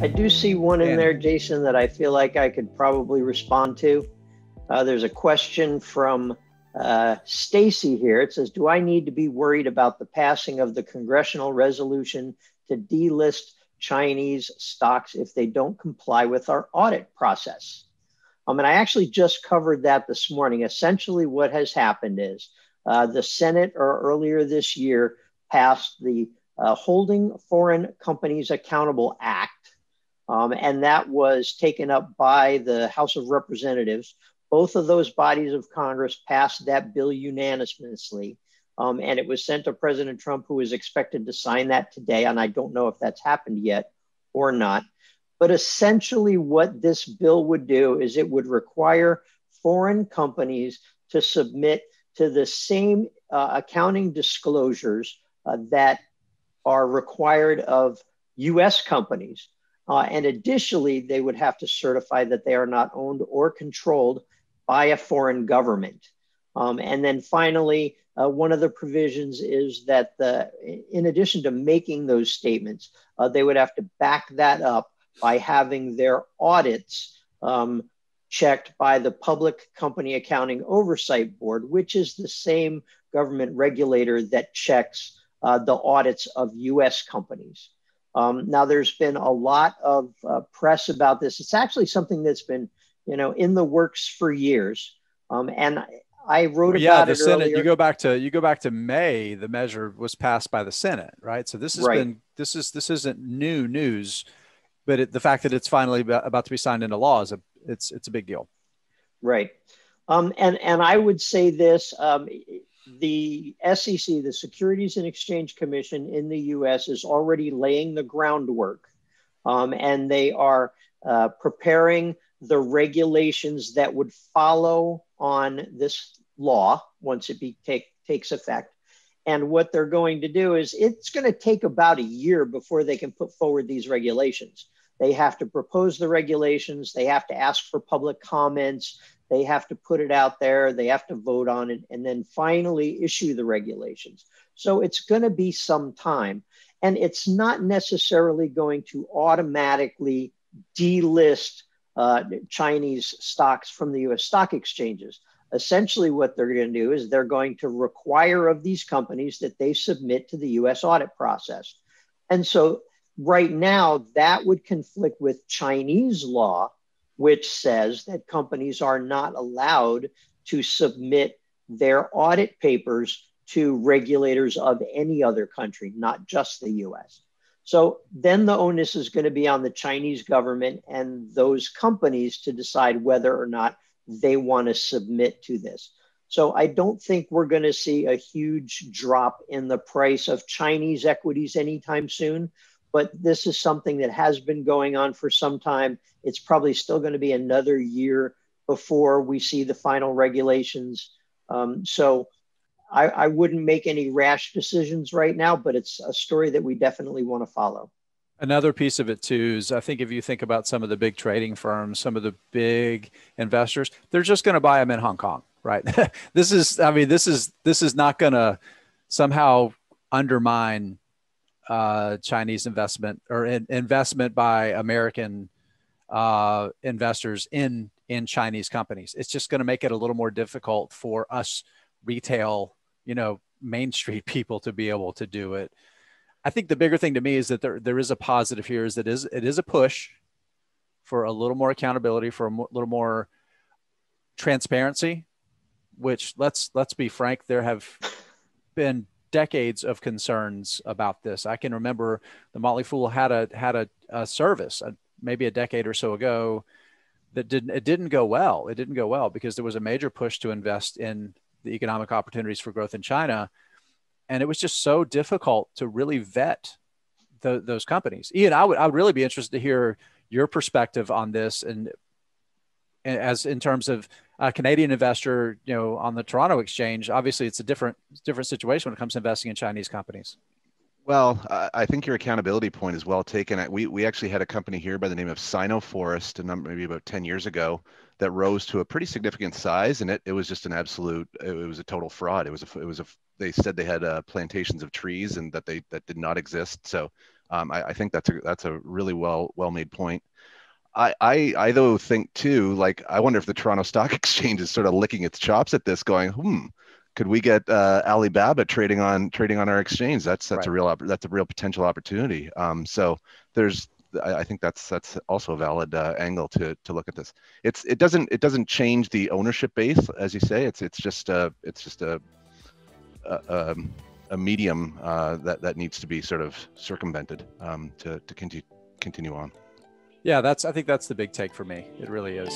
I do see one in Danny. there, Jason, that I feel like I could probably respond to. There's a question from Stacy here. It says, do I need to be worried about the passing of the congressional resolution to delist Chinese stocks if they don't comply with our audit process? And I actually just covered that this morning. Essentially, what has happened is the Senate, or earlier this year, passed the Holding Foreign Companies Accountable Act. And that was taken up by the House of Representatives. Both of those bodies of Congress passed that bill unanimously. And it was sent to President Trump, who is expected to sign that today. And I don't know if that's happened yet or not. But essentially what this bill would do is it would require foreign companies to submit to the same accounting disclosures that are required of US companies. And additionally, they would have to certify that they are not owned or controlled by a foreign government. And then finally, one of the provisions is that in addition to making those statements, they would have to back that up by having their audits checked by the Public Company Accounting Oversight Board, which is the same government regulator that checks the audits of US companies. Now, there's been a lot of press about this. It's actually something that's been, in the works for years. And I wrote about the it Senate. earlier. You go back to May. The measure was passed by the Senate, right? So this has been this isn't new news, but the fact that it's finally about to be signed into law is it's a big deal, right? And I would say this. The SEC, the Securities and Exchange Commission in the US, is already laying the groundwork, and they are preparing the regulations that would follow on this law once it takes effect. And what they're going to do is it's going to take about a year before they can put forward these regulations. They have to propose the regulations. They have to ask for public comments. They have to put it out there. They have to vote on it and then finally issue the regulations. So it's going to be some time. And it's not necessarily going to automatically delist Chinese stocks from the US stock exchanges. Essentially, what they're going to do is they're going to require of these companies that they submit to the US audit process. And so right now, that would conflict with Chinese law, which says that companies are not allowed to submit their audit papers to regulators of any other country, not just the US. So then the onus is going to be on the Chinese government and those companies to decide whether or not they want to submit to this. So I don't think we're going to see a huge drop in the price of Chinese equities anytime soon. But this is something that has been going on for some time. It's probably still going to be another year before we see the final regulations. So I wouldn't make any rash decisions right now, but it's a story that we definitely want to follow. Another piece of it too is I think if you think about some of the big trading firms, some of the big investors, they're just going to buy them in Hong Kong, right? This is not going to somehow undermine Chinese investment or investment by American investors in Chinese companies. It's just going to make it a little more difficult for us retail, Main Street people to be able to do it. I think the bigger thing to me is that there is a positive here is that it is a push for a little more accountability, for a little more transparency, which let's be frank, there have been decades of concerns about this. I can remember the Motley Fool had a service maybe a decade or so ago that didn't go well. It didn't go well because there was a major push to invest in the economic opportunities for growth in China. And it was just so difficult to really vet those companies. Ian, I would really be interested to hear your perspective on this, and as in terms of a Canadian investor, on the Toronto Exchange. Obviously, it's a different situation when it comes to investing in Chinese companies. Well, I think your accountability point is well taken. We actually had a company here by the name of Sino-Forest maybe about 10 years ago that rose to a pretty significant size, and it was just it was a total fraud. They said they had plantations of trees and that did not exist. So I think that's a really well made point. I though think too, like, I wonder if the Toronto Stock Exchange is sort of licking its chops at this, going, could we get Alibaba trading on our exchange? That's Right. a real potential opportunity. So I think that's also a valid angle to look at this. It doesn't change the ownership base, as you say. It's just a medium that needs to be sort of circumvented to continue on. Yeah, I think that's the big take for me. It really is.